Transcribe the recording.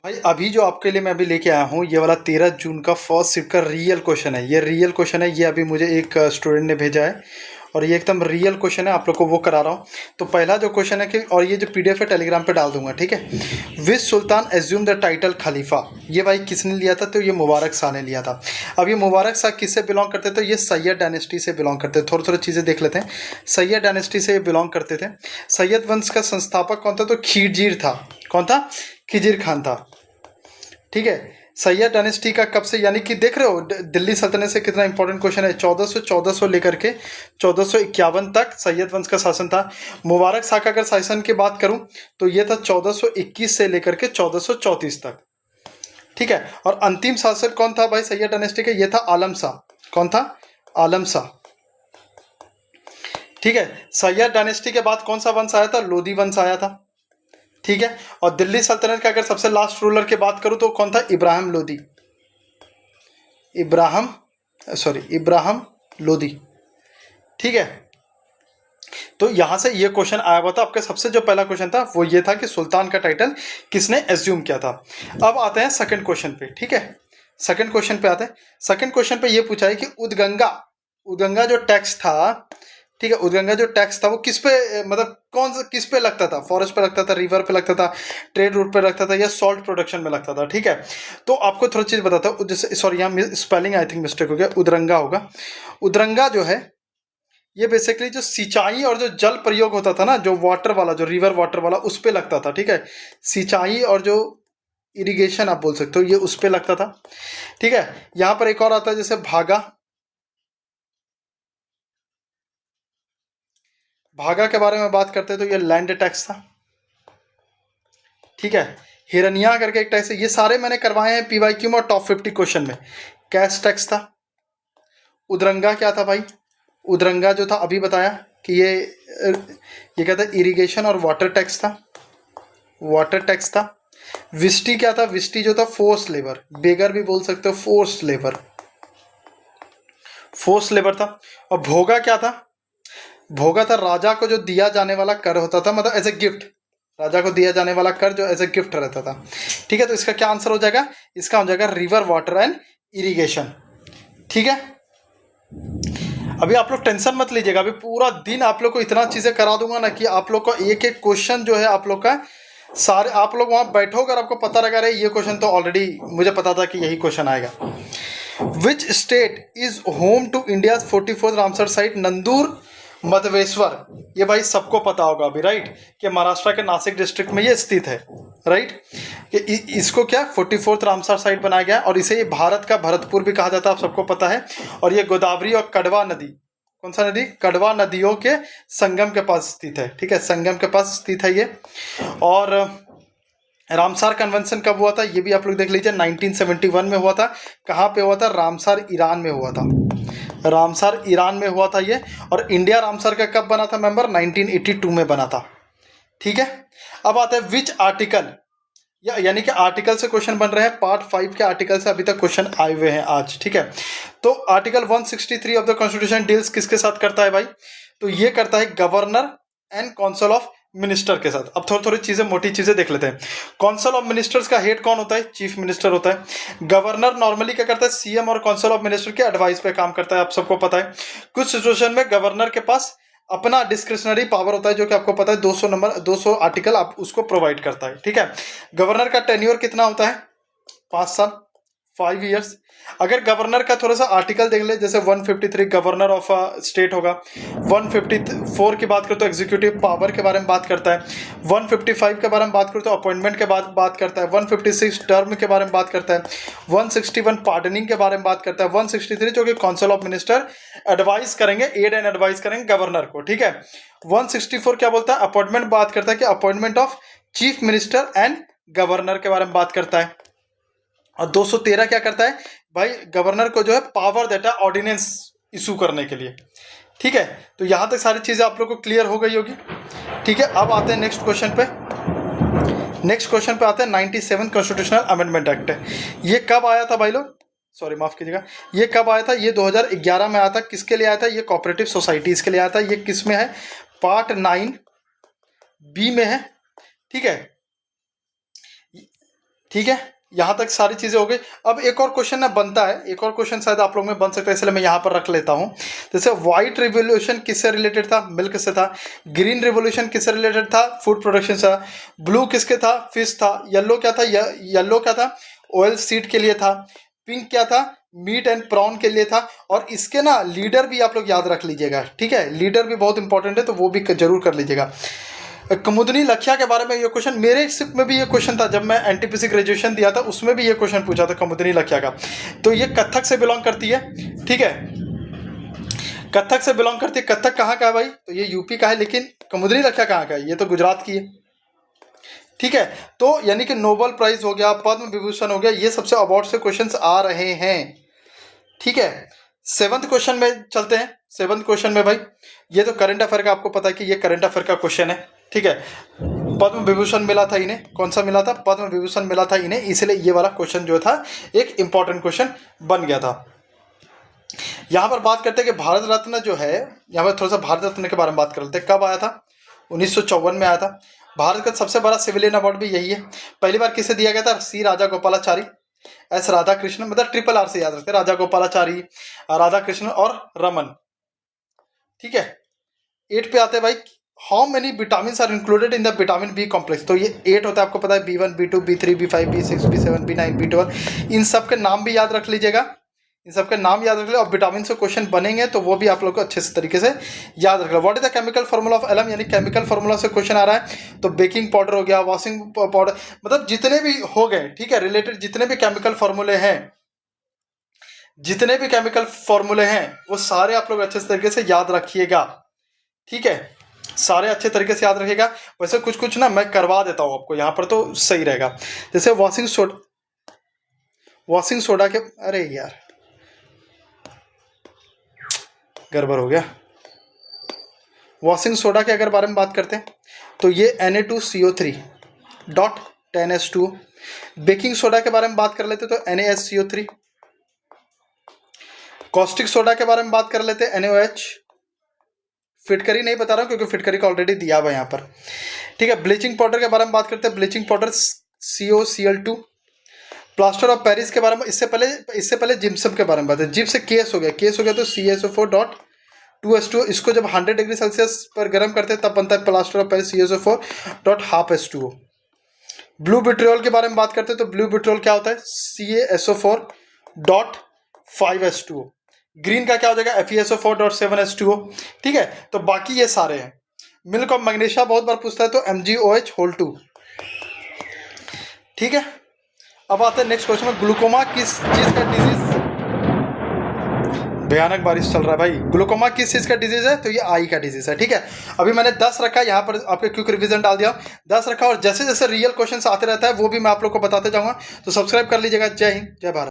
भाई अभी जो आपके लिए मैं अभी लेके आया हूँ ये वाला 13 जून का फर्स्ट शिफ्ट का रियल क्वेश्चन है। ये रियल क्वेश्चन है, ये अभी मुझे एक स्टूडेंट ने भेजा है और ये एकदम रियल क्वेश्चन है, आप लोग को वो करा रहा हूँ। तो पहला जो क्वेश्चन है कि, और ये जो पीडीएफ है टेलीग्राम पे डाल दूंगा, ठीक है। विच सुल्तान एज्यूम द टाइटल खलीफा? ये भाई किसने लिया था? तो ये मुबारक शाह ने लिया था। अब ये मुबारक शाह किससे बिलोंग करते थे? तो ये सैयद डायनेस्टी से बिलोंग करते थे। थोड़ी थोड़ी चीज़ें देख लेते हैं। सैयद डायनेस्टी से बिलोंग करते थे। सैयद वंश का संस्थापक कौन था? तो खिजीर था। कौन था? खिजीर खान था। ठीक है। सैयद डायनेस्टी का कब से, यानी कि देख रहे हो दिल्ली सल्तनत से कितना इंपॉर्टेंट क्वेश्चन है। 1400 लेकर के 1451 तक सैयद वंश का शासन था। मुबारक शाह का अगर शासन की बात करूं तो ये था 1421 से लेकर के 1434 तक। ठीक है। और अंतिम शासक कौन था भाई सैयद डायनेस्टी का? ये था आलम शाह। कौन था? आलम शाह। ठीक है। सैयद डायनेस्टी के बाद कौन सा वंश आया था? लोधी वंश आया था। ठीक है। और दिल्ली सल्तनत का अगर सबसे लास्ट रूलर की बात करूं तो कौन था? इब्राहिम लोधी। इब्राहिम लोधी। ठीक है। तो यहां से ये क्वेश्चन आया हुआ था। आपका सबसे जो पहला क्वेश्चन था वो ये था कि सुल्तान का टाइटल किसने एज्यूम किया था। अब आते हैं सेकंड क्वेश्चन पे। ठीक है। सेकंड क्वेश्चन पे आते हैं। सेकंड क्वेश्चन पे ये पूछा है कि उदगंगा, उदगंगा जो टैक्स था, ठीक है, उदगंगा जो टैक्स था वो किस पे, मतलब कौन सा किस पे लगता था? फॉरेस्ट पे लगता था, रिवर पे लगता था, ट्रेड रूट पे लगता था, या सॉल्ट प्रोडक्शन में लगता था? ठीक है। तो आपको थोड़ी चीज बताता हूँ। जैसे सॉरी यहाँ स्पेलिंग आई थिंक मिस्टेक हो गया, उदरंगा होगा। उदरंगा जो है ये बेसिकली जो सिंचाई और जो जल प्रयोग होता था ना, जो वाटर वाला, जो रिवर वाटर वाला, उस पे लगता था। ठीक है। सिंचाई और जो इरिगेशन आप बोल सकते हो, ये उस पे लगता था। ठीक है। यहां पर एक और आता है जैसे भागा। भागा के बारे में बात करते हैं तो ये लैंड टैक्स था। ठीक है। हिरनिया करके एक टैक्स है। ये सारे मैंने करवाए हैं पीवाईक्यू में और टॉप 50 क्वेश्चन में। कैश टैक्स था। उदरंगा क्या था भाई? उदरंगा जो था अभी बताया कि ये क्या था? इरिगेशन और वाटर टैक्स था। वाटर टैक्स था। विस्टी क्या था? विस्टी जो था फोर्स लेबर, बेगर भी बोल सकते हो, फोर्स लेबर, फोर्स लेबर था। और भोगा क्या था? भोगा था राजा को जो दिया जाने वाला कर होता था, मतलब एज ए गिफ्ट, राजा को दिया जाने वाला कर जो एज ए गिफ्ट रहता था। ठीक है। तो इसका क्या आंसर हो जाएगा? इसका हो जाएगा रिवर वाटर एंड इरिगेशन। ठीक है। अभी आप लोग टेंशन मत लीजिएगा, अभी पूरा दिन आप लोग को इतना चीजें करा दूंगा ना कि आप लोग का एक एक क्वेश्चन जो है आप लोग का सारे, आप लोग वहां बैठोगे और आपको पता लगा रहे ये क्वेश्चन तो ऑलरेडी मुझे पता था कि यही क्वेश्चन आएगा। Which state is home to India 44th Ramsar site Nandur Madhameshwar? ये भाई सबको पता होगा अभी, राइट, कि महाराष्ट्र के नासिक डिस्ट्रिक्ट में ये स्थित है, राइट। कि इसको क्या 44th रामसर साइट बनाया गया और इसे ये भारत का भरतपुर भी कहा जाता है, आप सबको पता है। और ये गोदावरी और कड़वा नदी, कौन सा नदी? कड़वा नदियों के संगम के पास स्थित है। ठीक है। संगम के पास स्थित है ये। और रामसार कन्वेंशन कब हुआ था ये भी आप लोग देख लीजिए, 1971 में हुआ था। कहाँ पे हुआ था? रामसार ईरान में हुआ था। रामसार ईरान में हुआ था ये। और इंडिया रामसार का कब बना था मेंबर? 1982 में बना था। ठीक है। अब आता है विच आर्टिकल, यानी कि आर्टिकल से क्वेश्चन बन रहे हैं। पार्ट 5 के आर्टिकल से अभी तक क्वेश्चन आए हुए हैं आज। ठीक है। तो article 163 of the constitution deals किसके साथ करता है भाई? तो ये करता है governor and council of minister के साथ। अब थोड़ी थोड़ी चीजें, मोटी चीजें देख लेते हैं। काउंसिल ऑफ मिनिस्टर्स का हेड कौन होता है? चीफ मिनिस्टर होता है। गवर्नर नॉर्मली क्या करता है? सीएम और काउंसिल ऑफ मिनिस्टर के एडवाइस पे काम करता है, आप सबको पता है। कुछ सिचुएशन में गवर्नर के पास अपना डिस्क्रिशनरी पावर होता है, जो कि आपको पता है 200 आर्टिकल आप उसको प्रोवाइड करता है। ठीक है। गवर्नर का टेन्योर कितना होता है? 5 साल, 5 इयर्स। अगर गवर्नर का थोड़ा सा आर्टिकल देख ले, जैसे 153 गवर्नर ऑफ स्टेट होगा। 154 की बात करो तो एग्जीक्यूटिव पावर के बारे में बात करता है। 155 के बारे में बात करो तो अपॉइंटमेंट के बात करता है। 156 टर्म के बारे में बात करता है। 161 पार्डनिंग के बारे में बात करता है। 163 जो कि काउंसिल ऑफ मिनिस्टर एडवाइस करेंगे, एड एंड एडवाइस करेंगे गवर्नर को। ठीक है। 164 क्या बोलता है? अपॉइंटमेंट बात करता है कि appointment of chief minister and governor के बारे में बात करता है। और 213 क्या करता है भाई? गवर्नर को जो है पावर देता है ऑर्डिनेंस इशू करने के लिए। ठीक है। तो यहां तक सारी चीजें आप लोग को क्लियर हो गई होगी। ठीक है। अब आते हैं नेक्स्ट क्वेश्चन पे। नेक्स्ट क्वेश्चन पे आते हैं 97 कॉन्स्टिट्यूशनल अमेंडमेंट एक्ट। ये कब आया था भाई लोग? सॉरी माफ कीजिएगा, ये कब आया था? ये 2011 में आया था। किसके लिए आया था? ये कोऑपरेटिव सोसाइटीज के लिए आया था। ये किस में है? पार्ट 9 बी में है। ठीक है। ठीक है, यहाँ तक सारी चीज़ें हो गई। अब एक और क्वेश्चन ना बनता है, एक और क्वेश्चन शायद आप लोग में बन सकता है, इसलिए मैं यहाँ पर रख लेता हूँ। जैसे व्हाइट रिवोल्यूशन किससे रिलेटेड था? मिल्क से था। ग्रीन रिवोल्यूशन किससे रिलेटेड था? फूड प्रोडक्शन से। ब्लू किसके था? फिश था। येलो क्या था? येलो क्या था? ऑयल सीड के लिए था। पिंक क्या था? मीट एंड प्रॉन के लिए था। और इसके ना लीडर भी आप लोग याद रख लीजिएगा, ठीक है, लीडर भी बहुत इंपॉर्टेंट है, तो वो भी जरूर कर लीजिएगा। कुमुदनी लखिया के बारे में ये क्वेश्चन, मेरे सिप में भी ये क्वेश्चन था, जब मैं एनटीपीसी ग्रेजुएशन दिया था उसमें भी ये क्वेश्चन पूछा था कुमुदनी लखिया का। तो ये कथक से बिलोंग करती है, ठीक है, कथक से बिलोंग करती है। कथक कहाँ का है भाई? तो ये यूपी का है, लेकिन कुमुदनी लखिया कहाँ का है? ये तो गुजरात की है, ठीक है। तो यानी कि नोबेल प्राइज हो गया, पद्म विभूषण हो गया, ये सबसे अवार्ड से क्वेश्चंस आ रहे हैं, ठीक है। 7th क्वेश्चन में चलते हैं। 7th क्वेश्चन में भाई ये तो करंट अफेयर का आपको पता है कि ये करंट अफेयर का क्वेश्चन है, ठीक है। पद्म विभूषण मिला था इन्हें, कौन सा मिला था? पद्म विभूषण मिला था इन्हें, इसलिए ये वाला क्वेश्चन जो था एक इंपॉर्टेंट क्वेश्चन बन गया था। यहाँ पर बात करते हैं कि भारत रत्न जो है, यहाँ पर थोड़ा सा भारत रत्न के बारे में बात कर लेते हैं। कब आया था? 1954 में आया था। भारत का सबसे बड़ा सिविलियन अवार्ड भी यही है। पहली बार किसे दिया गया था? सी राजा गोपालाचारी, एस राधा कृष्ण, मतलब ट्रिपल आर से याद रखते हैं, राजा गोपालाचारी, राधा कृष्ण और रमन, ठीक है। 8 पे आते हैं भाई, how many vitamin are included in the vitamin B complex? तो ये 8 होता है, आपको पता है, B1 B2 B3 B5 B6 B7 B9 B12, इन सब के नाम भी याद रख लीजिएगा, इन सब के नाम याद रख लीजिए। और विटामिन से क्वेश्चन बनेंगे तो वो भी आप लोग को अच्छे से तरीके से याद रख लो। What is the chemical formula of alum? यानी केमिकल फॉर्मूला से क्वेश्चन आ रहा है, तो बेकिंग पाउडर हो गया, वॉशिंग पाउडर, मतलब जितने भी हो गए, ठीक है, रिलेटेड जितने भी केमिकल फॉर्मूले हैं, जितने भी केमिकल फॉर्मूले हैं वो सारे आप लोग अच्छे तरीके से याद रखिएगा, ठीक है, सारे अच्छे तरीके से याद रखिएगा। वैसे कुछ कुछ ना मैं करवा देता हूँ आपको यहाँ पर, तो सही रहेगा। जैसे वॉशिंग सोडा के, अरे यार गड़बड़ हो गया। वॉशिंग सोडा के अगर बारे में बात करते हैं तो ये Na2CO3 dot 10H2। Baking soda के बारे में बात कर लेते तो NaSCO3। कॉस्टिक सोडा के बारे में बात कर लेते NaOH। फिटकरी नहीं बता रहा हूँ क्योंकि फिटकरी का ऑलरेडी दिया हुआ है यहाँ पर, ठीक है। ब्लीचिंग पाउडर के बारे में बात करते हैं, bleaching powder COCl2। Plaster of Paris के बारे में, इससे पहले जिप्सम के बारे में बात है। जिप्स से केस हो गया तो CSO4.2H2। इसको जब 100 डिग्री सेल्सियस पर गर्म करते हैं तब बनता है plaster of Paris CSO4.12H2। Blue vitriol के बारे में बात करते हैं तो ब्लू विट्रियोल क्या होता है? CaSO4.5H2। ग्रीन का क्या हो जाएगा? FeSO4.7H2O, ठीक है। तो बाकी ये सारे हैं। मिल्क ऑफ मैग्नीशिया बहुत बार पूछता है तो MgOH2, ठीक है। अब आते हैं नेक्स्ट क्वेश्चन में, ग्लूकोमा किस चीज का डिजीज? भयानक बारिश चल रहा है भाई। ग्लूकोमा किस चीज का डिजीज है? तो ये आई का डिजीज है, ठीक है। अभी मैंने 10 रखा, यहाँ पर आपके क्विक रिवीजन डाल दिया, 10 रखा, और जैसे जैसे रियल क्वेश्चंस आते रहता है वो भी मैं आप लोग को बताते जाऊंगा। तो सब्सक्राइब कर लीजिएगा। जय हिंद, जय भारत।